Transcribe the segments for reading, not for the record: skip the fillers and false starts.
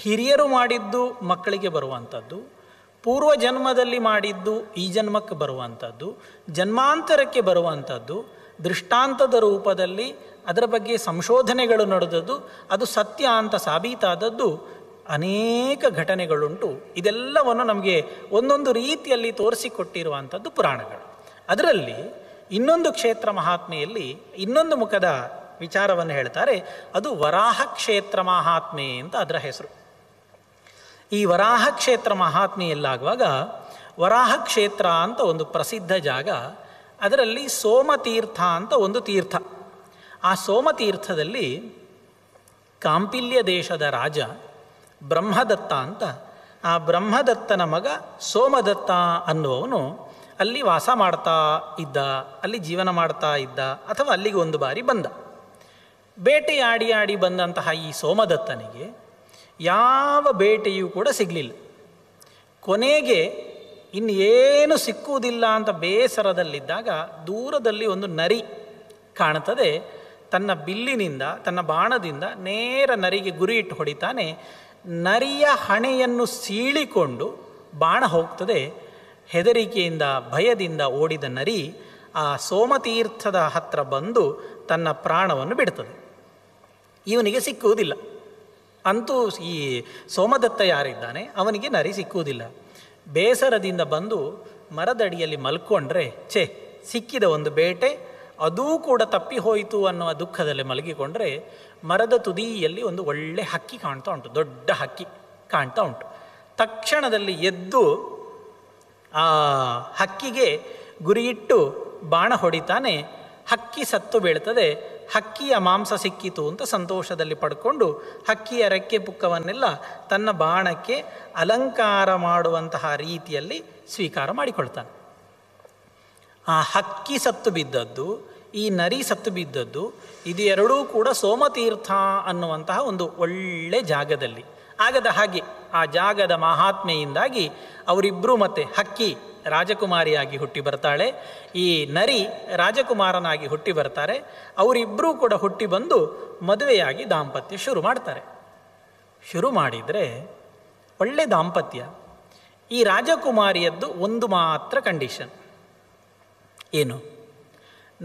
ಹಿರಿಯರು ಮಾಡಿದ್ದು ಮಕ್ಕಳಿಗೆ ಬರುವಂಥದ್ದು, ಪೂರ್ವ ಜನ್ಮದಲ್ಲಿ ಮಾಡಿದ್ದು ಈ ಜನ್ಮಕ್ಕೆ ಬರುವಂಥದ್ದು, ಜನ್ಮಾಂತರಕ್ಕೆ ಬರುವಂಥದ್ದು, ದೃಷ್ಟಾಂತದ ರೂಪದಲ್ಲಿ ಅದರ ಬಗ್ಗೆ ಸಂಶೋಧನೆಗಳು ನಡೆದದ್ದು, ಅದು ಸತ್ಯ ಅಂತ ಸಾಬೀತಾದದ್ದು ಅನೇಕ ಘಟನೆಗಳುಂಟು. ಇದೆಲ್ಲವನ್ನು ನಮಗೆ ಒಂದೊಂದು ರೀತಿಯಲ್ಲಿ ತೋರಿಸಿಕೊಟ್ಟಿರುವಂಥದ್ದು ಪುರಾಣಗಳು. ಅದರಲ್ಲಿ ಇನ್ನೊಂದು ಕ್ಷೇತ್ರ ಮಹಾತ್ಮೆಯಲ್ಲಿ ಇನ್ನೊಂದು ಮುಖದ ವಿಚಾರವನ್ನು ಹೇಳ್ತಾರೆ. ಅದು ವರಾಹ ಕ್ಷೇತ್ರ ಮಹಾತ್ಮೆ ಅಂತ ಅದರ ಹೆಸರು. ಈ ವರಾಹ ಕ್ಷೇತ್ರ ಮಹಾತ್ಮೆಯಲ್ಲಾಗುವಾಗ ವರಾಹ ಕ್ಷೇತ್ರ ಅಂತ ಒಂದು ಪ್ರಸಿದ್ಧ ಜಾಗ, ಅದರಲ್ಲಿ ಸೋಮತೀರ್ಥ ಅಂತ ಒಂದು ತೀರ್ಥ. ಆ ಸೋಮತೀರ್ಥದಲ್ಲಿ ಕಾಂಪಿಲ್ಯ ದೇಶದ ರಾಜ ಬ್ರಹ್ಮದತ್ತ ಅಂತ, ಆ ಬ್ರಹ್ಮದತ್ತನ ಮಗ ಸೋಮದತ್ತ ಅನ್ನುವವನು ಅಲ್ಲಿ ವಾಸ ಮಾಡ್ತಾ ಇದ್ದ, ಅಲ್ಲಿ ಜೀವನ ಮಾಡ್ತಾ ಇದ್ದ, ಅಥವಾ ಅಲ್ಲಿಗೆ ಒಂದು ಬಾರಿ ಬಂದ. ಬೇಟೆಯಾಡಿ ಬಂದಂತಹ ಈ ಸೋಮದತ್ತನಿಗೆ ಯಾವ ಬೇಟೆಯೂ ಕೂಡ ಸಿಗಲಿಲ್ಲ. ಕೊನೆಗೆ ಇನ್ನೇನು ಸಿಕ್ಕುವುದಿಲ್ಲ ಅಂತ ಬೇಸರದಲ್ಲಿದ್ದಾಗ ದೂರದಲ್ಲಿ ಒಂದು ನರಿ ಕಾಣ್ತದೆ. ತನ್ನ ಬಿಲ್ಲಿನಿಂದ, ತನ್ನ ಬಾಣದಿಂದ ನೇರ ನರಿಗೆ ಗುರಿ ಇಟ್ಟು ಹೊಡಿತಾನೆ. ನರಿಯ ಹಣೆಯನ್ನು ಸೀಳಿಕೊಂಡು ಬಾಣ ಹೋಗ್ತದೆ. ಹೆದರಿಕೆಯಿಂದ ಭಯದಿಂದ ಓಡಿದ ನರಿ ಆ ಸೋಮತೀರ್ಥದ ಹತ್ರ ಬಂದು ತನ್ನ ಪ್ರಾಣವನ್ನು ಬಿಡ್ತದೆ. ಇವನಿಗೆ ಸಿಕ್ಕುವುದಿಲ್ಲ. ಅಂತೂ ಈ ಸೋಮದತ್ತ ಯಾರಿದ್ದಾನೆ ಅವನಿಗೆ ನರಿ ಸಿಕ್ಕುವುದಿಲ್ಲ. ಬೇಸರದಿಂದ ಬಂದು ಮರದಡಿಯಲ್ಲಿ ಮಲ್ಕೊಂಡ್ರೆ, ಸಿಕ್ಕಿದ ಒಂದು ಬೇಟೆ ಅದೂ ಕೂಡ ತಪ್ಪಿ ಹೋಯಿತು ಅನ್ನುವ ದುಃಖದಲ್ಲಿ ಮಲಗಿಕೊಂಡ್ರೆ, ಮರದ ತುದಿಯಲ್ಲಿ ಒಂದು ಒಳ್ಳೆ ಹಕ್ಕಿ ಕಾಣ್ತಾ ಉಂಟು, ದೊಡ್ಡ ಹಕ್ಕಿ ಕಾಣ್ತಾ ಉಂಟು. ತಕ್ಷಣದಲ್ಲಿ ಎದ್ದು ಆ ಹಕ್ಕಿಗೆ ಗುರಿಯಿಟ್ಟು ಬಾಣ ಹೊಡಿತಾನೆ. ಹಕ್ಕಿ ಸತ್ತು ಬೀಳ್ತದೆ. ಹಕ್ಕಿಯ ಮಾಂಸ ಸಿಕ್ಕಿತು ಅಂತ ಸಂತೋಷದಲ್ಲಿ ಪಡ್ಕೊಂಡು ಹಕ್ಕಿಯ ರೆಕ್ಕೆ ಪುಕ್ಕವನ್ನೆಲ್ಲ ತನ್ನ ಬಾಣಕ್ಕೆ ಅಲಂಕಾರ ಮಾಡುವಂತಹ ರೀತಿಯಲ್ಲಿ ಸ್ವೀಕಾರ ಮಾಡಿಕೊಳ್ತಾನೆ. ಆ ಹಕ್ಕಿ ಸತ್ತು ಬಿದ್ದದ್ದು, ಈ ನರಿ ಸತ್ತು ಬಿದ್ದದ್ದು, ಇದು ಎರಡೂ ಕೂಡ ಸೋಮತೀರ್ಥ ಅನ್ನುವಂತಹ ಒಂದು ಒಳ್ಳೆ ಜಾಗದಲ್ಲಿ. ಆಗದ ಹಾಗೆ ಆ ಜಾಗದ ಮಹಾತ್ಮೆಯಿಂದಾಗಿ ಅವರಿಬ್ಬರೂ ಮತ್ತೆ ಹಕ್ಕಿ ರಾಜಕುಮಾರಿಯಾಗಿ ಹುಟ್ಟಿ ಬರ್ತಾಳೆ, ಈ ನರಿ ರಾಜಕುಮಾರನಾಗಿ ಹುಟ್ಟಿ ಬರ್ತಾರೆ. ಅವರಿಬ್ಬರೂ ಕೂಡ ಹುಟ್ಟಿ ಬಂದು ಮದುವೆಯಾಗಿ ದಾಂಪತ್ಯ ಶುರು ಮಾಡ್ತಾರೆ. ಶುರು ಮಾಡಿದರೆ ಒಳ್ಳೆ ದಾಂಪತ್ಯ. ಈ ರಾಜಕುಮಾರಿಯದ್ದು ಒಂದು ಮಾತ್ರ ಕಂಡೀಷನ್. ಏನು?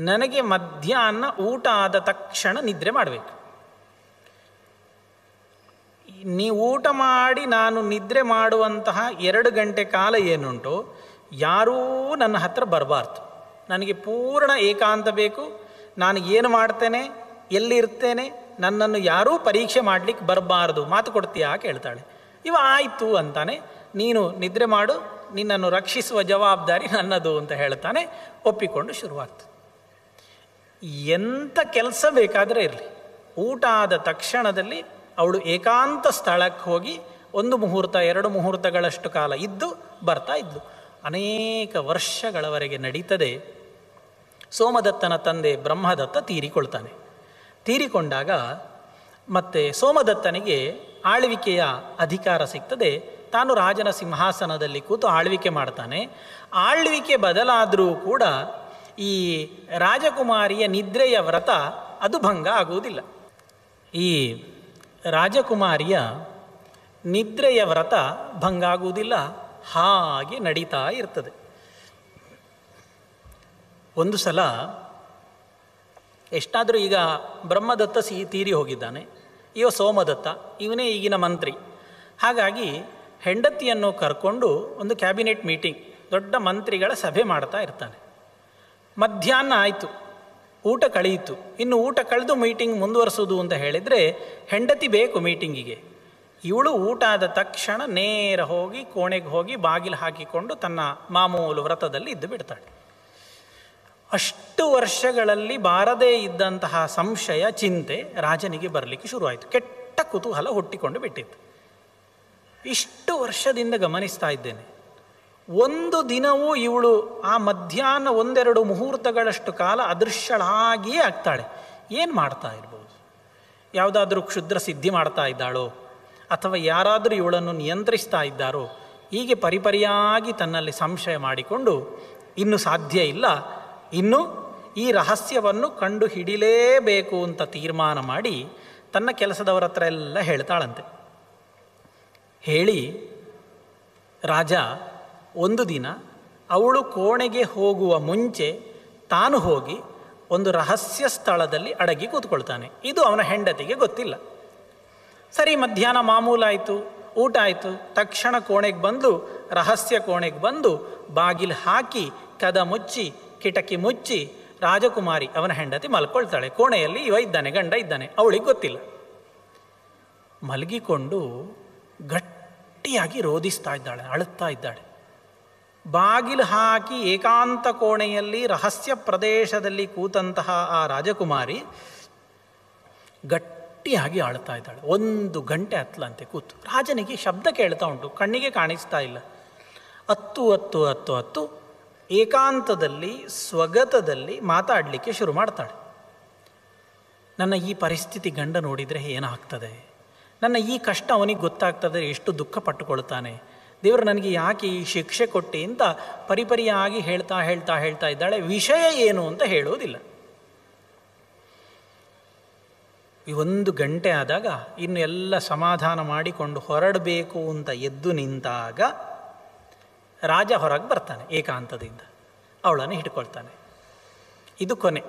ನನಗೆ ಮಧ್ಯಾಹ್ನ ಊಟ ಆದ ತಕ್ಷಣ ನಿದ್ರೆ ಮಾಡಬೇಕು. ನೀವು ಊಟ ಮಾಡಿ ನಾನು ನಿದ್ರೆ ಮಾಡುವಂತಹ 2 ಗಂಟೆ ಕಾಲ ಏನುಂಟು, ಯಾರೂ ನನ್ನ ಹತ್ರ ಬರಬಾರ್ದು. ನನಗೆ ಪೂರ್ಣ ಏಕಾಂತ ಬೇಕು. ನಾನು ಏನು ಮಾಡ್ತೇನೆ, ಎಲ್ಲಿರ್ತೇನೆ, ನನ್ನನ್ನು ಯಾರೂ ಪರೀಕ್ಷೆ ಮಾಡಲಿಕ್ಕೆ ಬರಬಾರ್ದು. ಮಾತು ಕೊಡ್ತೀಯಾ ಕೇಳ್ತಾಳೆ. ಇವ ಆಯಿತು ಅಂತಾನೆ. ನೀನು ನಿದ್ರೆ ಮಾಡು, ನಿನ್ನನ್ನು ರಕ್ಷಿಸುವ ಜವಾಬ್ದಾರಿ ನನ್ನದು ಅಂತ ಹೇಳ್ತಾನೆ. ಒಪ್ಪಿಕೊಂಡು ಶುರುವಾಗ್ತದೆ. ಎಂಥ ಕೆಲಸ ಬೇಕಾದರೆ ಇರಲಿ, ಊಟ ಆದ ತಕ್ಷಣದಲ್ಲಿ ಅವಳು ಏಕಾಂತ ಸ್ಥಳಕ್ಕೆ ಹೋಗಿ 1 ಮುಹೂರ್ತ 2 ಮುಹೂರ್ತಗಳಷ್ಟು ಕಾಲ ಇದ್ದು ಬರ್ತಾ ಇದ್ಲು. ಅನೇಕ ವರ್ಷಗಳವರೆಗೆ ನಡೀತದೆ. ಸೋಮದತ್ತನ ತಂದೆ ಬ್ರಹ್ಮದತ್ತ ತೀರಿಕೊಳ್ತಾನೆ. ತೀರಿಕೊಂಡಾಗ ಮತ್ತೆ ಸೋಮದತ್ತನಿಗೆ ಆಳ್ವಿಕೆಯ ಅಧಿಕಾರ ಸಿಗ್ತದೆ. ತಾನು ರಾಜನ ಸಿಂಹಾಸನದಲ್ಲಿ ಕೂತು ಆಳ್ವಿಕೆ ಮಾಡ್ತಾನೆ. ಆಳ್ವಿಕೆ ಬದಲಾದರೂ ಕೂಡ ಈ ರಾಜಕುಮಾರಿಯ ನಿದ್ರೆಯ ವ್ರತ ಅದು ಭಂಗ ಆಗುವುದಿಲ್ಲ. ಈ ರಾಜಕುಮಾರಿಯ ನಿದ್ರೆಯ ವ್ರತ ಭಂಗ ಆಗುವುದಿಲ್ಲ, ಹಾಗೆ ನಡೀತಾ ಇರ್ತದೆ. ಒಂದು ಸಲ ಎಷ್ಟಾದರೂ ಈಗ ಬ್ರಹ್ಮದತ್ತ ತೀರಿ ಹೋಗಿದ್ದಾನೆ, ಇವ ಸೋಮದತ್ತ, ಇವನೇ ಈಗಿನ ಮಂತ್ರಿ. ಹಾಗಾಗಿ ಹೆಂಡತಿಯನ್ನು ಕರ್ಕೊಂಡು ಒಂದು ಕ್ಯಾಬಿನೆಟ್ ಮೀಟಿಂಗ್, ದೊಡ್ಡ ಮಂತ್ರಿಗಳ ಸಭೆ ಮಾಡ್ತಾ ಇರ್ತಾನೆ. ಮಧ್ಯಾಹ್ನ ಆಯಿತು, ಊಟ ಕಳೆಯಿತು. ಇನ್ನು ಊಟ ಕಳೆದು ಮೀಟಿಂಗ್ ಮುಂದುವರಿಸೋದು ಅಂತ ಹೇಳಿದರೆ ಹೆಂಡತಿ ಬೇಕು ಮೀಟಿಂಗಿಗೆ. ಇವಳು ಊಟ ಆದ ತಕ್ಷಣ ನೇರ ಹೋಗಿ ಕೋಣೆಗೆ ಹೋಗಿ ಬಾಗಿಲು ಹಾಕಿಕೊಂಡು ತನ್ನ ಮಾಮೂಲು ವ್ರತದಲ್ಲಿ ಇದ್ದು ಬಿಡ್ತಾಳೆ. ಅಷ್ಟು ವರ್ಷಗಳಲ್ಲಿ ಬಾರದೇ ಇದ್ದಂತಹ ಸಂಶಯ, ಚಿಂತೆ ರಾಜನಿಗೆ ಬರಲಿಕ್ಕೆ ಶುರುವಾಯಿತು. ಕೆಟ್ಟ ಕುತೂಹಲ ಹುಟ್ಟಿಕೊಂಡು ಬಿಟ್ಟಿತ್ತು. ಇಷ್ಟು ವರ್ಷದಿಂದ ಗಮನಿಸ್ತಾ ಇದ್ದೇನೆ, ಒಂದು ದಿನವೂ ಇವಳು ಆ ಮಧ್ಯಾಹ್ನ 1-2 ಮುಹೂರ್ತಗಳಷ್ಟು ಕಾಲ ಅದೃಶ್ಯಳಾಗಿಯೇ ಆಗ್ತಾಳೆ. ಏನು ಮಾಡ್ತಾ ಇರ್ಬೋದು? ಯಾವುದಾದ್ರೂ ಕ್ಷುದ್ರ ಸಿದ್ಧಿ ಮಾಡ್ತಾ ಇದ್ದಾಳೋ, ಅಥವಾ ಯಾರಾದರೂ ಇವಳನ್ನು ನಿಯಂತ್ರಿಸ್ತಾ ಇದ್ದಾರೋ? ಹೀಗೆ ಪರಿಪರಿಯಾಗಿ ತನ್ನಲ್ಲಿ ಸಂಶಯ ಮಾಡಿಕೊಂಡು ಇನ್ನು ಸಾಧ್ಯ ಇಲ್ಲ, ಇನ್ನು ಈ ರಹಸ್ಯವನ್ನು ಕಂಡು ಹಿಡಿಲೇಬೇಕು ಅಂತ ತೀರ್ಮಾನ ಮಾಡಿ ತನ್ನ ಕೆಲಸದವರ ಹತ್ರ ಎಲ್ಲ ಹೇಳ್ತಾಳಂತೆ. ಹೇಳಿ ರಾಜ ಒಂದು ದಿನ ಅವಳು ಕೋಣೆಗೆ ಹೋಗುವ ಮುಂಚೆ ತಾನು ಹೋಗಿ ಒಂದು ರಹಸ್ಯ ಸ್ಥಳದಲ್ಲಿ ಅಡಗಿ ಕೂತ್ಕೊಳ್ತಾನೆ. ಇದು ಅವನ ಹೆಂಡತಿಗೆ ಗೊತ್ತಿಲ್ಲ. ಸರಿ, ಮಧ್ಯಾಹ್ನ ಮಾಮೂಲಾಯಿತು, ಊಟ ಆಯಿತು. ತಕ್ಷಣ ಕೋಣೆಗೆ ಬಂದು, ರಹಸ್ಯ ಕೋಣೆಗೆ ಬಂದು ಬಾಗಿಲು ಹಾಕಿ ಕದ ಮುಚ್ಚಿ ಕಿಟಕಿ ಮುಚ್ಚಿ ರಾಜಕುಮಾರಿ ಅವನ ಹೆಂಡತಿ ಮಲ್ಕೊಳ್ತಾಳೆ. ಕೋಣೆಯಲ್ಲಿ ಇವ ಇದ್ದಾನೆ, ಗಂಡ ಇದ್ದಾನೆ, ಅವಳಿಗೆ ಗೊತ್ತಿಲ್ಲ. ಮಲಗಿಕೊಂಡು ಗಟ್ಟಿಯಾಗಿ ರೋಧಿಸ್ತಾ ಇದ್ದಾಳೆ, ಅಳುತ್ತಾ ಇದ್ದಾಳೆ. ಬಾಗಿಲು ಹಾಕಿ ಏಕಾಂತ ಕೋಣೆಯಲ್ಲಿ ರಹಸ್ಯ ಪ್ರದೇಶದಲ್ಲಿ ಕೂತಂತಹ ಆ ರಾಜಕುಮಾರಿ ಗಟ್ಟಿಯಾಗಿ ಅಳುತ್ತಾ ಇದ್ದಾಳೆ. 1 ಗಂಟೆ ಹತ್ತಲಂತೆ ಕೂತು. ರಾಜನಿಗೆ ಶಬ್ದ ಕೇಳ್ತಾ ಉಂಟು, ಕಣ್ಣಿಗೆ ಕಾಣಿಸ್ತಾ ಇಲ್ಲ. ಹತ್ತು ಏಕಾಂತದಲ್ಲಿ ಸ್ವಗತದಲ್ಲಿ ಮಾತಾಡಲಿಕ್ಕೆ ಶುರು ಮಾಡ್ತಾಳೆ. ನನ್ನ ಈ ಪರಿಸ್ಥಿತಿ ಗಂಡ ನೋಡಿದರೆ ಏನಾಗ್ತದೆ, ನನ್ನ ಈ ಕಷ್ಟ ಅವನಿಗೆ ಗೊತ್ತಾಗ್ತದೆ, ಎಷ್ಟು ದುಃಖ ಪಟ್ಟುಕೊಳ್ತಾನೆ, ದೇವರು ನನಗೆ ಯಾಕೆ ಈ ಶಿಕ್ಷೆ ಕೊಟ್ಟಿ ಅಂತ ಪರಿಪರಿಯಾಗಿ ಹೇಳ್ತಾ ಇದ್ದಾಳೆ. ವಿಷಯ ಏನು ಅಂತ ಹೇಳುವುದಿಲ್ಲ. ಈ 1 ಗಂಟೆ ಆದಾಗ ಇನ್ನು ಎಲ್ಲ ಸಮಾಧಾನ ಮಾಡಿಕೊಂಡು ಹೊರಡಬೇಕು ಅಂತ ಎದ್ದು ನಿಂತಾಗ ರಾಜ ಹೊರಗೆ ಬರ್ತಾನೆ ಏಕಾಂತದಿಂದ. ಅವಳನ್ನು ಹಿಡ್ಕೊಳ್ತಾನೆ. ಇದು ಕೊನೆ,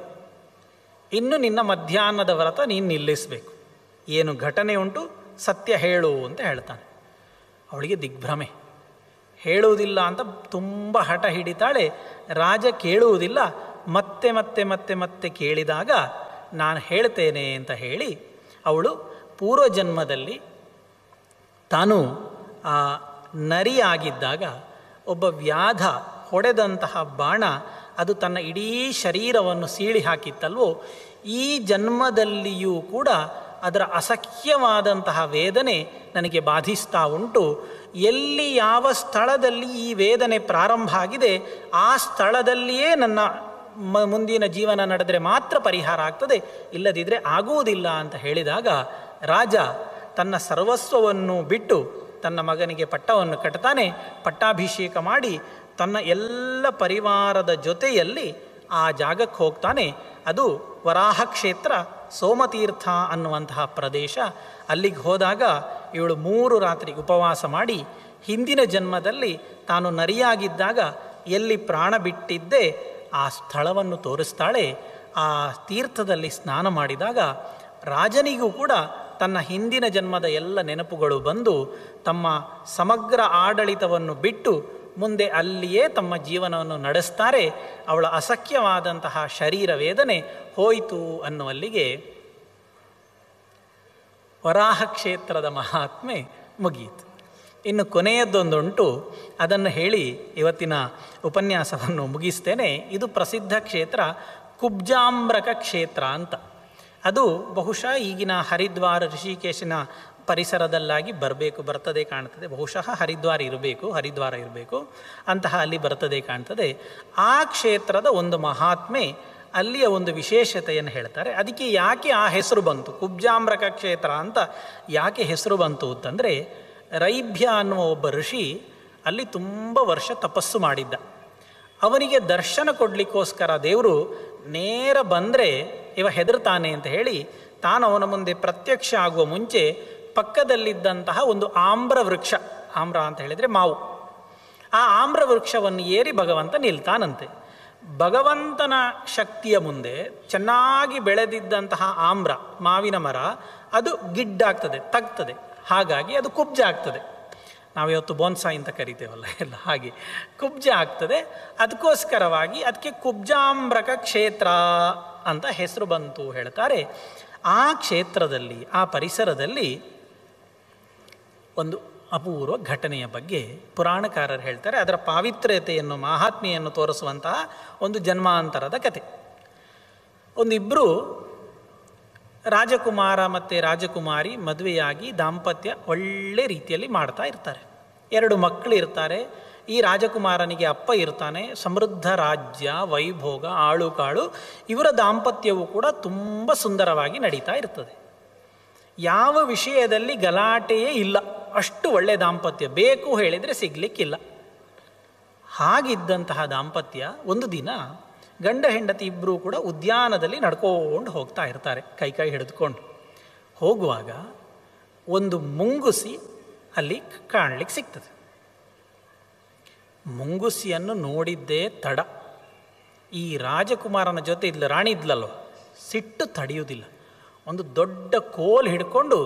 ಇನ್ನು ನಿನ್ನ ಮಧ್ಯಾಹ್ನದ ವ್ರತ ನೀನು ನಿಲ್ಲಿಸಬೇಕು, ಏನು ಘಟನೆ ಉಂಟು ಸತ್ಯ ಹೇಳು ಅಂತ ಹೇಳ್ತಾನೆ. ಅವಳಿಗೆ ದಿಗ್ಭ್ರಮೆ, ಹೇಳುವುದಿಲ್ಲ ಅಂತ ತುಂಬ ಹಠ ಹಿಡಿತಾಳೆ. ರಾಜ ಕೇಳುವುದಿಲ್ಲ. ಮತ್ತೆ ಕೇಳಿದಾಗ ನಾನು ಹೇಳ್ತೇನೆ ಅಂತ ಹೇಳಿ ಅವಳು ಪೂರ್ವಜನ್ಮದಲ್ಲಿ ತಾನು ಆ ನರಿಯಾಗಿದ್ದಾಗ ಒಬ್ಬ ವ್ಯಾಧ ಹೊಡೆದಂತಹ ಬಾಣ ಅದು ತನ್ನ ಇಡೀ ಶರೀರವನ್ನು ಸೀಳಿ ಹಾಕಿತ್ತಲ್ವೋ, ಈ ಜನ್ಮದಲ್ಲಿಯೂ ಕೂಡ ಅದರ ಅಸಖ್ಯವಾದಂತಹ ವೇದನೆ ನನಗೆ ಬಾಧಿಸ್ತಾ ಉಂಟು. ಎಲ್ಲಿ ಯಾವ ಸ್ಥಳದಲ್ಲಿ ಈ ವೇದನೆ ಪ್ರಾರಂಭ ಆಗಿದೆ ಆ ಸ್ಥಳದಲ್ಲಿಯೇ ನನ್ನ ಮುಂದಿನ ಜೀವನ ನಡೆದರೆ ಮಾತ್ರ ಪರಿಹಾರ ಆಗ್ತದೆ, ಇಲ್ಲದಿದ್ದರೆ ಆಗುವುದಿಲ್ಲ ಅಂತ ಹೇಳಿದಾಗ ರಾಜ ತನ್ನ ಸರ್ವಸ್ವವನ್ನು ಬಿಟ್ಟು ತನ್ನ ಮಗನಿಗೆ ಪಟ್ಟವನ್ನು ಕಟ್ತಾನೆ. ಪಟ್ಟಾಭಿಷೇಕ ಮಾಡಿ ತನ್ನ ಎಲ್ಲ ಪರಿವಾರದ ಜೊತೆಯಲ್ಲಿ ಆ ಜಾಗಕ್ಕೆ ಹೋಗ್ತಾನೆ. ಅದು ವರಾಹ ಕ್ಷೇತ್ರ, ಸೋಮತೀರ್ಥ ಅನ್ನುವಂತಹ ಪ್ರದೇಶ. ಅಲ್ಲಿಗೆ ಹೋದಾಗ ಇವಳು 3 ರಾತ್ರಿ ಉಪವಾಸ ಮಾಡಿ ಹಿಂದಿನ ಜನ್ಮದಲ್ಲಿ ತಾನು ನರಿಯಾಗಿದ್ದಾಗ ಎಲ್ಲಿ ಪ್ರಾಣ ಬಿಟ್ಟಿದ್ದೆ ಆ ಸ್ಥಳವನ್ನು ತೋರಿಸ್ತಾಳೆ. ಆ ತೀರ್ಥದಲ್ಲಿ ಸ್ನಾನ ಮಾಡಿದಾಗ ರಾಜನಿಗೂ ಕೂಡ ತನ್ನ ಹಿಂದಿನ ಜನ್ಮದ ಎಲ್ಲ ನೆನಪುಗಳು ಬಂದು ತಮ್ಮ ಸಮಗ್ರ ಆಡಳಿತವನ್ನು ಬಿಟ್ಟು ಮುಂದೆ ಅಲ್ಲಿಯೇ ತಮ್ಮ ಜೀವನವನ್ನು ನಡೆಸ್ತಾರೆ. ಅವಳ ಅಸಖ್ಯವಾದಂತಹ ಶರೀರ ವೇದನೆ ಹೋಯಿತು ಅನ್ನುವಲ್ಲಿಗೆ ವರಾಹ ಕ್ಷೇತ್ರದ ಮಹಾತ್ಮೆ ಮುಗಿಯಿತು. ಇನ್ನು ಕೊನೆಯದ್ದೊಂದುಂಟು, ಅದನ್ನು ಹೇಳಿ ಇವತ್ತಿನ ಉಪನ್ಯಾಸವನ್ನು ಮುಗಿಸ್ತೇನೆ. ಇದು ಪ್ರಸಿದ್ಧ ಕ್ಷೇತ್ರ ಕುಬ್ಜಾಂಬ್ರಕ ಕ್ಷೇತ್ರ ಅಂತ. ಅದು ಬಹುಶಃ ಈಗಿನ ಹರಿದ್ವಾರ ಋಷಿಕೇಶನ ಪರಿಸರದಲ್ಲಾಗಿ ಬರ್ತದೆ ಕಾಣ್ತದೆ. ಬಹುಶಃ ಹರಿದ್ವಾರ ಇರಬೇಕು ಅಂತಹ ಅಲ್ಲಿ ಬರ್ತದೆ ಕಾಣ್ತದೆ. ಆ ಕ್ಷೇತ್ರದ ಒಂದು ಮಹಾತ್ಮೆ, ಅಲ್ಲಿಯ ಒಂದು ವಿಶೇಷತೆಯನ್ನು ಹೇಳ್ತಾರೆ. ಅದಕ್ಕೆ ಯಾಕೆ ಆ ಹೆಸರು ಬಂತು, ಕುಬ್ಜಾಂಬ್ರಕ ಕ್ಷೇತ್ರ ಅಂತ ಯಾಕೆ ಹೆಸರು ಬಂತು ಅಂತಂದರೆ, ರೈಭ್ಯ ಅನ್ನುವ ಒಬ್ಬ ಋಷಿ ಅಲ್ಲಿ ತುಂಬ ವರ್ಷ ತಪಸ್ಸು ಮಾಡಿದ್ದ. ಅವನಿಗೆ ದರ್ಶನ ಕೊಡಲಿಕ್ಕೋಸ್ಕರ ದೇವರು ನೇರ ಬಂದರೆ ಇವ ಹೆದರ್ತಾನೆ ಅಂತ ಹೇಳಿ ತಾನು ಅವನ ಮುಂದೆ ಪ್ರತ್ಯಕ್ಷ ಆಗುವ ಮುಂಚೆ ಪಕ್ಕದಲ್ಲಿದ್ದಂತಹ ಒಂದು ಆಮ್ರ ವೃಕ್ಷ, ಆಮ್ರ ಅಂತ ಹೇಳಿದರೆ ಮಾವು, ಆ ಆಮ್ರ ವೃಕ್ಷವನ್ನು ಏರಿ ಭಗವಂತ ನಿಲ್ತಾನಂತೆ. ಭಗವಂತನ ಶಕ್ತಿಯ ಮುಂದೆ ಚೆನ್ನಾಗಿ ಬೆಳೆದಿದ್ದಂತಹ ಆಮ್ರ ಮಾವಿನ ಮರ ಅದು ಗಿಡ್ಡಾಗ್ತದೆ, ತಗ್ತದೆ, ಹಾಗಾಗಿ ಅದು ಕುಬ್ಜ ಆಗ್ತದೆ. ನಾವಿವತ್ತು ಬೋನ್ಸಾಯಿ ಅಂತ ಕರಿತೇವಲ್ಲ ಎಲ್ಲ ಹಾಗೆ ಕುಬ್ಜ ಆಗ್ತದೆ. ಅದಕ್ಕೋಸ್ಕರವಾಗಿ ಅದಕ್ಕೆ ಕುಬ್ಜಾಂಬ್ರಕ ಕ್ಷೇತ್ರ ಅಂತ ಹೆಸರು ಬಂತು ಹೇಳ್ತಾರೆ. ಆ ಕ್ಷೇತ್ರದಲ್ಲಿ, ಆ ಪರಿಸರದಲ್ಲಿ ಒಂದು ಅಪೂರ್ವ ಘಟನೆಯ ಬಗ್ಗೆ ಪುರಾಣಕಾರರು ಹೇಳ್ತಾರೆ. ಅದರ ಪಾವಿತ್ರ್ಯತೆಯನ್ನು, ಮಹಾತ್ಮೆಯನ್ನು ತೋರಿಸುವಂತಹ ಒಂದು ಜನ್ಮಾಂತರದ ಕತೆ. ಒಂದಿಬ್ಬರು ರಾಜಕುಮಾರ ಮತ್ತು ರಾಜಕುಮಾರಿ ಮದುವೆಯಾಗಿ ದಾಂಪತ್ಯ ಒಳ್ಳೆ ರೀತಿಯಲ್ಲಿ ಮಾಡ್ತಾ ಇರ್ತಾರೆ. 2 ಮಕ್ಕಳು ಇರ್ತಾರೆ. ಈ ರಾಜಕುಮಾರನಿಗೆ ಅಪ್ಪ ಇರ್ತಾನೆ. ಸಮೃದ್ಧ ರಾಜ್ಯ, ವೈಭೋಗ, ಆಳು ಕಾಳು, ಇವರ ದಾಂಪತ್ಯವು ಕೂಡ ತುಂಬ ಸುಂದರವಾಗಿ ನಡೀತಾ ಇರ್ತದೆ. ಯಾವ ವಿಷಯದಲ್ಲಿ ಗಲಾಟೆಯೇ ಇಲ್ಲ, ಅಷ್ಟು ಒಳ್ಳೆಯ ದಾಂಪತ್ಯ, ಬೇಕು ಹೇಳಿದರೆ ಸಿಗಲಿಕ್ಕಿಲ್ಲ. ಹಾಗಿದ್ದಂತಹ ದಾಂಪತ್ಯ ಒಂದು ದಿನ ಗಂಡ ಹೆಂಡತಿ ಇಬ್ಬರೂ ಕೂಡ ಉದ್ಯಾನದಲ್ಲಿ ನಡ್ಕೊಂಡು ಹೋಗ್ತಾ ಇರ್ತಾರೆ, ಕೈ ಹಿಡಿದುಕೊಂಡು. ಹೋಗುವಾಗ ಒಂದು ಮುಂಗುಸಿ ಅಲ್ಲಿ ಕಾಣಲಿಕ್ಕೆ ಸಿಗ್ತದೆ. ಮುಂಗುಸಿಯನ್ನು ನೋಡಿದ್ದೇ ತಡ. ಈ ರಾಜಕುಮಾರನ ಜೊತೆ ಇದ್ಲ ರಾಣಿ ಇದ್ಲಲ್ವ, ಸಿಟ್ಟು ತಡೆಯುವುದಿಲ್ಲ. ಒಂದು ದೊಡ್ಡ ಕೋಲ್ ಹಿಡ್ಕೊಂಡು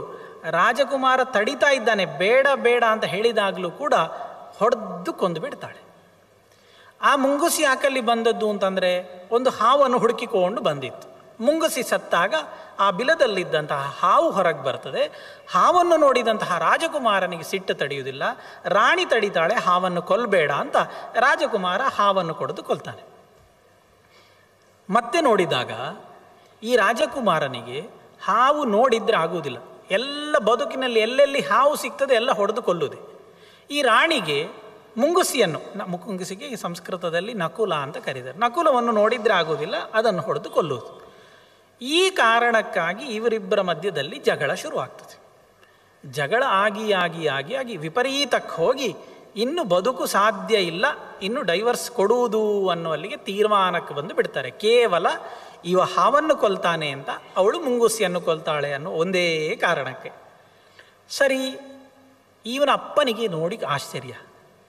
ರಾಜಕುಮಾರ ತಡಿತಾ ಇದ್ದಾನೆ, ಬೇಡ ಬೇಡ ಅಂತ ಹೇಳಿದಾಗಲೂ ಕೂಡ ಹೊಡೆದು ಕೊಂದು ಬಿಡ್ತಾಳೆ. ಆ ಮುಂಗುಸಿ ಯಾಕಲ್ಲಿ ಬಂದದ್ದು ಅಂತಂದರೆ, ಒಂದು ಹಾವನ್ನು ಹುಡುಕಿಕೊಂಡು ಬಂದಿತ್ತು. ಮುಂಗುಸಿ ಸತ್ತಾಗ ಆ ಬಿಲದಲ್ಲಿದ್ದಂತಹ ಹಾವು ಹೊರಗೆ ಬರ್ತದೆ. ಹಾವನ್ನು ನೋಡಿದಂತಹ ರಾಜಕುಮಾರನಿಗೆ ಸಿಟ್ಟು ತಡೆಯುವುದಿಲ್ಲ. ರಾಣಿ ತಡಿತಾಳೆ, ಹಾವನ್ನು ಕೊಲ್ಲಬೇಡ ಅಂತ. ರಾಜಕುಮಾರ ಹಾವನ್ನು ಕೊಡೆದು ಕೊಲ್ತಾನೆ. ಮತ್ತೆ ನೋಡಿದಾಗ ಈ ರಾಜಕುಮಾರನಿಗೆ ಹಾವು ನೋಡಿದ್ರೆ ಆಗುವುದಿಲ್ಲ. ಎಲ್ಲ ಬದುಕಿನಲ್ಲಿ ಎಲ್ಲೆಲ್ಲಿ ಹಾವು ಸಿಗ್ತದೆ ಎಲ್ಲ ಹೊಡೆದು ಕೊಲ್ಲುವುದೇ. ಈ ರಾಣಿಗೆ ಮುಂಗುಸಿಯನ್ನು, ಮುಂಗುಸಿಗೆ ಈ ಸಂಸ್ಕೃತದಲ್ಲಿ ನಕುಲ ಅಂತ ಕರೀತಾರೆ, ನಕುಲವನ್ನು ನೋಡಿದರೆ ಆಗುವುದಿಲ್ಲ, ಅದನ್ನು ಹೊಡೆದು ಕೊಲ್ಲುವುದು. ಈ ಕಾರಣಕ್ಕಾಗಿ ಇವರಿಬ್ಬರ ಮಧ್ಯದಲ್ಲಿ ಜಗಳ ಶುರುವಾಗ್ತದೆ. ಜಗಳ ಆಗಿ ಆಗಿ ಆಗಿ ಆಗಿ ವಿಪರೀತಕ್ಕೆ ಹೋಗಿ ಇನ್ನು ಬದುಕು ಸಾಧ್ಯ ಇಲ್ಲ, ಇನ್ನು ಡೈವರ್ಸ್ ಕೊಡುವುದು ಅನ್ನುವಲ್ಲಿಗೆ ತೀರ್ಮಾನಕ್ಕೆ ಬಂದು ಬಿಡ್ತಾರೆ. ಕೇವಲ ಇವ ಹಾವನ್ನು ಕೊಲ್ತಾನೆ ಅಂತ, ಅವಳು ಮುಂಗುಸಿಯನ್ನು ಕೊಲ್ತಾಳೆ ಅನ್ನೋ ಒಂದೇ ಕಾರಣಕ್ಕೆ. ಸರಿ, ಇವನ ಅಪ್ಪನಿಗೆ ನೋಡಿ ಆಶ್ಚರ್ಯ,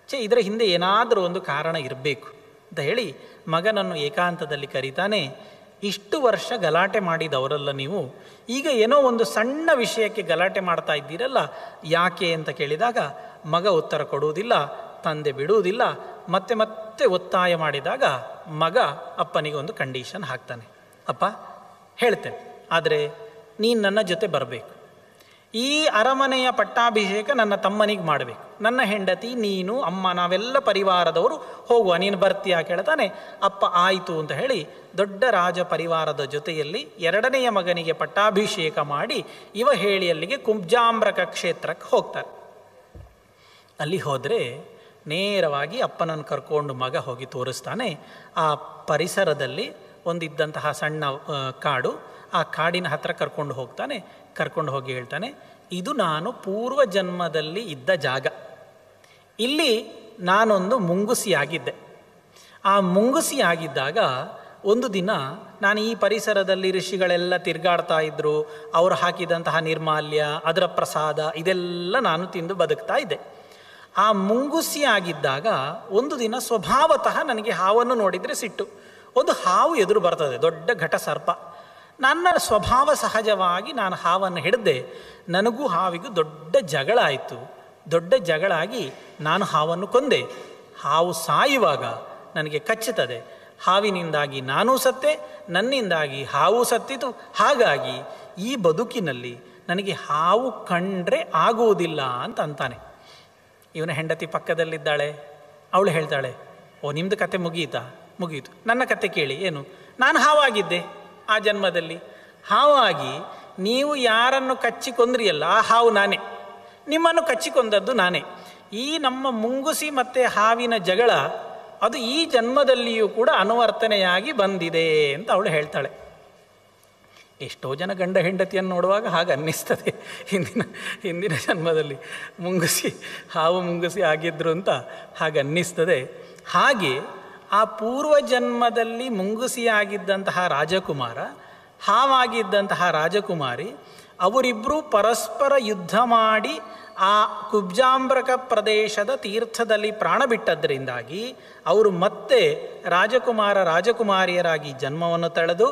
ಇದರ ಹಿಂದೆ ಏನಾದರೂ ಒಂದು ಕಾರಣ ಇರಬೇಕು ಅಂತ ಹೇಳಿ ಮಗನನ್ನು ಏಕಾಂತದಲ್ಲಿ ಕರೀತಾನೆ. ಇಷ್ಟು ವರ್ಷ ಗಲಾಟೆ ಮಾಡಿದವರಲ್ಲ ನೀವು, ಈಗ ಏನೋ ಒಂದು ಸಣ್ಣ ವಿಷಯಕ್ಕೆ ಗಲಾಟೆ ಮಾಡ್ತಾ ಇದ್ದೀರಲ್ಲ, ಯಾಕೆ ಅಂತ ಕೇಳಿದಾಗ ಮಗ ಉತ್ತರ ಕೊಡುವುದಿಲ್ಲ, ತಂದೆ ಬಿಡುವುದಿಲ್ಲ. ಮತ್ತೆ ಮತ್ತೆ ಒತ್ತಾಯ ಮಾಡಿದಾಗ ಮಗ ಅಪ್ಪನಿಗೆ ಒಂದು ಕಂಡೀಷನ್ ಹಾಕ್ತಾನೆ. ಅಪ್ಪ ಹೇಳ್ತೇನೆ, ಆದರೆ ನೀನು ನನ್ನ ಜೊತೆ ಬರಬೇಕು. ಈ ಅರಮನೆಯ ಪಟ್ಟಾಭಿಷೇಕ ನನ್ನ ತಮ್ಮನಿಗೆ ಮಾಡಬೇಕು. ನನ್ನ ಹೆಂಡತಿ, ನೀನು, ಅಮ್ಮ, ನಾವೆಲ್ಲ ಪರಿವಾರದವರು ಹೋಗುವ, ನೀನು ಬರ್ತೀಯಾ ಕೇಳ್ತಾನೆ. ಅಪ್ಪ ಆಯಿತು ಅಂತ ಹೇಳಿ ದೊಡ್ಡ ರಾಜ ಪರಿವಾರದ ಜೊತೆಯಲ್ಲಿ ಎರಡನೆಯ ಮಗನಿಗೆ ಪಟ್ಟಾಭಿಷೇಕ ಮಾಡಿ ಇವ ಹೇಳಿ ಅಲ್ಲಿಗೆ ಕುಬ್ಜಾಂಬ್ರಕ ಕ್ಷೇತ್ರಕ್ಕೆ ಹೋಗ್ತಾರೆ. ಅಲ್ಲಿ ಹೋದರೆ ನೇರವಾಗಿ ಅಪ್ಪನನ್ನು ಕರ್ಕೊಂಡು ಮಗ ಹೋಗಿ ತೋರಿಸ್ತಾನೆ. ಆ ಪರಿಸರದಲ್ಲಿ ಒಂದಿದ್ದಂತಹ ಸಣ್ಣ ಕಾಡು, ಆ ಕಾಡಿನ ಹತ್ರ ಕರ್ಕೊಂಡು ಹೋಗ್ತಾನೆ. ಕರ್ಕೊಂಡು ಹೋಗಿ ಹೇಳ್ತಾನೆ, ಇದು ನಾನು ಪೂರ್ವ ಜನ್ಮದಲ್ಲಿ ಇದ್ದ ಜಾಗ. ಇಲ್ಲಿ ನಾನೊಂದು ಮುಂಗುಸಿಯಾಗಿದ್ದೆ. ಆ ಮುಂಗುಸಿಯಾಗಿದ್ದಾಗ ಒಂದು ದಿನ ನಾನು ಈ ಪರಿಸರದಲ್ಲಿ ಋಷಿಗಳೆಲ್ಲ ತಿರುಗಾಡ್ತಾ ಇದ್ದರು, ಅವರು ಹಾಕಿದಂತಹ ನಿರ್ಮಾಲ್ಯ, ಅದರ ಪ್ರಸಾದ, ಇದೆಲ್ಲ ನಾನು ತಿಂದು ಬದುಕ್ತಾ ಇದ್ದೆ. ಆ ಮುಂಗುಸಿಯಾಗಿದ್ದಾಗ ಒಂದು ದಿನ ಸ್ವಭಾವತಃ ನನಗೆ ಹಾವನ್ನು ನೋಡಿದರೆ ಸಿಟ್ಟು. ಒಂದು ಹಾವು ಎದುರು ಬರ್ತದೆ, ದೊಡ್ಡ ಘಟ ಸರ್ಪ. ನನ್ನ ಸ್ವಭಾವ ಸಹಜವಾಗಿ ನಾನು ಹಾವನ್ನು ಹಿಡಿದೆ. ನನಗೂ ಹಾವಿಗೂ ದೊಡ್ಡ ಜಗಳ ಆಯಿತು. ದೊಡ್ಡ ಜಗಳ ಆಗಿ ನಾನು ಹಾವನ್ನು ಕೊಂದೆ. ಹಾವು ಸಾಯುವಾಗ ನನಗೆ ಕಚ್ಚುತ್ತದೆ. ಹಾವಿನಿಂದಾಗಿ ನಾನೂ ಸತ್ತೆ, ನನ್ನಿಂದಾಗಿ ಹಾವು ಸತ್ತಿತು. ಹಾಗಾಗಿ ಈ ಬದುಕಿನಲ್ಲಿ ನನಗೆ ಹಾವು ಕಂಡ್ರೆ ಆಗುವುದಿಲ್ಲ ಅಂತ ಅಂತಾನೆ. ಇವನ ಹೆಂಡತಿ ಪಕ್ಕದಲ್ಲಿದ್ದಾಳೆ. ಅವಳು ಹೇಳ್ತಾಳೆ, ಓ ನಿಮ್ಮದು ಕತೆ ಮುಗಿಯಿತಾ? ಮುಗಿಯಿತು. ನನ್ನ ಕತೆ ಕೇಳಿ. ಏನು? ನಾನು ಹಾವಾಗಿದ್ದೆ ಆ ಜನ್ಮದಲ್ಲಿ. ಹಾವಾಗಿ ನೀವು ಯಾರನ್ನು ಕಚ್ಚಿಕೊಂದ್ರಿಯಲ್ಲ, ಆ ಹಾವು ನಾನೇ. ನಿಮ್ಮನ್ನು ಕಚ್ಚಿಕೊಂಡದ್ದು ನಾನೇ. ಈ ನಮ್ಮ ಮುಂಗುಸಿ ಮತ್ತು ಹಾವಿನ ಜಗಳ ಅದು ಈ ಜನ್ಮದಲ್ಲಿಯೂ ಕೂಡ ಅನುವರ್ತನೆಯಾಗಿ ಬಂದಿದೆ ಅಂತ ಅವಳು ಹೇಳ್ತಾಳೆ. ಎಷ್ಟೋ ಜನ ಗಂಡ ಹೆಂಡತಿಯನ್ನು ನೋಡುವಾಗ ಹಾಗೆ ಅನ್ನಿಸ್ತದೆ, ಹಿಂದಿನ ಜನ್ಮದಲ್ಲಿ ಹಾವು ಮುಂಗುಸಿ ಆಗಿದ್ರು ಅಂತ ಹಾಗೆ ಅನ್ನಿಸ್ತದೆ. ಹಾಗೆ ಆ ಪೂರ್ವ ಜನ್ಮದಲ್ಲಿ ಮುಂಗುಸಿಯಾಗಿದ್ದಂತಹ ರಾಜಕುಮಾರ, ಹಾವಾಗಿದ್ದಂತಹ ರಾಜಕುಮಾರಿ, ಅವರಿಬ್ಬರೂ ಪರಸ್ಪರ ಯುದ್ಧ ಮಾಡಿ ಆ ಕುಬ್ಜಾಂಬ್ರಕ ಪ್ರದೇಶದ ತೀರ್ಥದಲ್ಲಿ ಪ್ರಾಣ ಬಿಟ್ಟದ್ದರಿಂದಾಗಿ ಅವರು ಮತ್ತೆ ರಾಜಕುಮಾರಿಯರಾಗಿ ಜನ್ಮವನ್ನು ತಳೆದು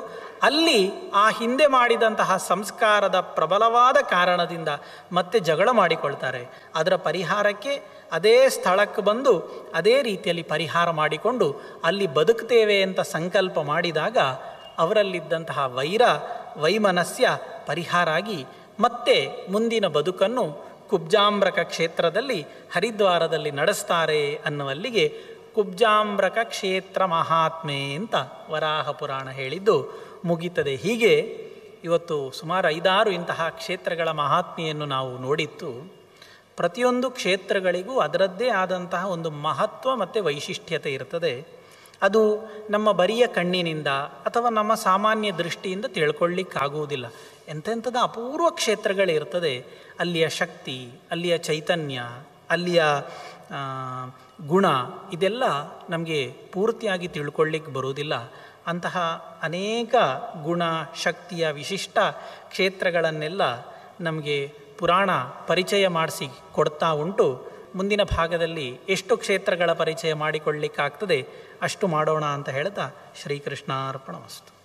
ಅಲ್ಲಿ ಆ ಹಿಂದೆ ಮಾಡಿದಂತಹ ಸಂಸ್ಕಾರದ ಪ್ರಬಲವಾದ ಕಾರಣದಿಂದ ಮತ್ತೆ ಜಗಳ ಮಾಡಿಕೊಳ್ತಾರೆ. ಅದರ ಪರಿಹಾರಕ್ಕೆ ಅದೇ ಸ್ಥಳಕ್ಕೆ ಬಂದು ಅದೇ ರೀತಿಯಲ್ಲಿ ಪರಿಹಾರ ಮಾಡಿಕೊಂಡು ಅಲ್ಲಿ ಬದುಕ್ತೇವೆ ಅಂತ ಸಂಕಲ್ಪ ಮಾಡಿದಾಗ ಅವರಲ್ಲಿದ್ದಂತಹ ವೈಮನಸ್ಯ ಪರಿಹಾರ ಆಗಿ ಮತ್ತೆ ಮುಂದಿನ ಬದುಕನ್ನು ಕುಬ್ಜಾಂಬ್ರಕ ಕ್ಷೇತ್ರದಲ್ಲಿ ಹರಿದ್ವಾರದಲ್ಲಿ ನಡೆಸ್ತಾರೆ ಅನ್ನುವಲ್ಲಿಗೆ ಕುಬ್ಜಾಂಬ್ರಕ ಕ್ಷೇತ್ರ ಮಹಾತ್ಮೆ ಅಂತ ವರಾಹ ಪುರಾಣ ಹೇಳಿದ್ದು ಮುಗೀತದೆ. ಹೀಗೆ ಇವತ್ತು ಸುಮಾರು 5-6 ಇಂತಹ ಕ್ಷೇತ್ರಗಳ ಮಹಾತ್ಮೆಯನ್ನು ನಾವು ನೋಡಿತ್ತು. ಪ್ರತಿಯೊಂದು ಕ್ಷೇತ್ರಗಳಿಗೂ ಅದರದ್ದೇ ಆದಂತಹ ಒಂದು ಮಹತ್ವ ಮತ್ತು ವೈಶಿಷ್ಟ್ಯತೆ ಇರ್ತದೆ. ಅದು ನಮ್ಮ ಬರಿಯ ಕಣ್ಣಿನಿಂದ ಅಥವಾ ನಮ್ಮ ಸಾಮಾನ್ಯ ದೃಷ್ಟಿಯಿಂದ ತಿಳ್ಕೊಳ್ಳಿಕ್ಕಾಗುವುದಿಲ್ಲ. ಎಂತೆಂಥದ್ದು ಅಪೂರ್ವ ಕ್ಷೇತ್ರಗಳಿರ್ತದೆ. ಅಲ್ಲಿಯ ಶಕ್ತಿ, ಅಲ್ಲಿಯ ಚೈತನ್ಯ, ಅಲ್ಲಿಯ ಗುಣ, ಇದೆಲ್ಲ ನಮಗೆ ಪೂರ್ತಿಯಾಗಿ ತಿಳ್ಕೊಳ್ಳಿಕ್ಕೆ ಬರುವುದಿಲ್ಲ. ಅಂತಹ ಅನೇಕ ಗುಣ, ಶಕ್ತಿಯ ವಿಶಿಷ್ಟ ಕ್ಷೇತ್ರಗಳನ್ನೆಲ್ಲ ನಮಗೆ ಪುರಾಣ ಪರಿಚಯ ಮಾಡಿಸಿ ಕೊಡ್ತಾ ಉಂಟು. ಮುಂದಿನ ಭಾಗದಲ್ಲಿ ಎಷ್ಟು ಕ್ಷೇತ್ರಗಳ ಪರಿಚಯ ಮಾಡಿಕೊಳ್ಳಿಕ್ಕಾಗ್ತದೆ ಅಷ್ಟು ಮಾಡೋಣ ಅಂತ ಹೇಳ್ತಾ ಶ್ರೀಕೃಷ್ಣಾರ್ಪಣಮಸ್ತು.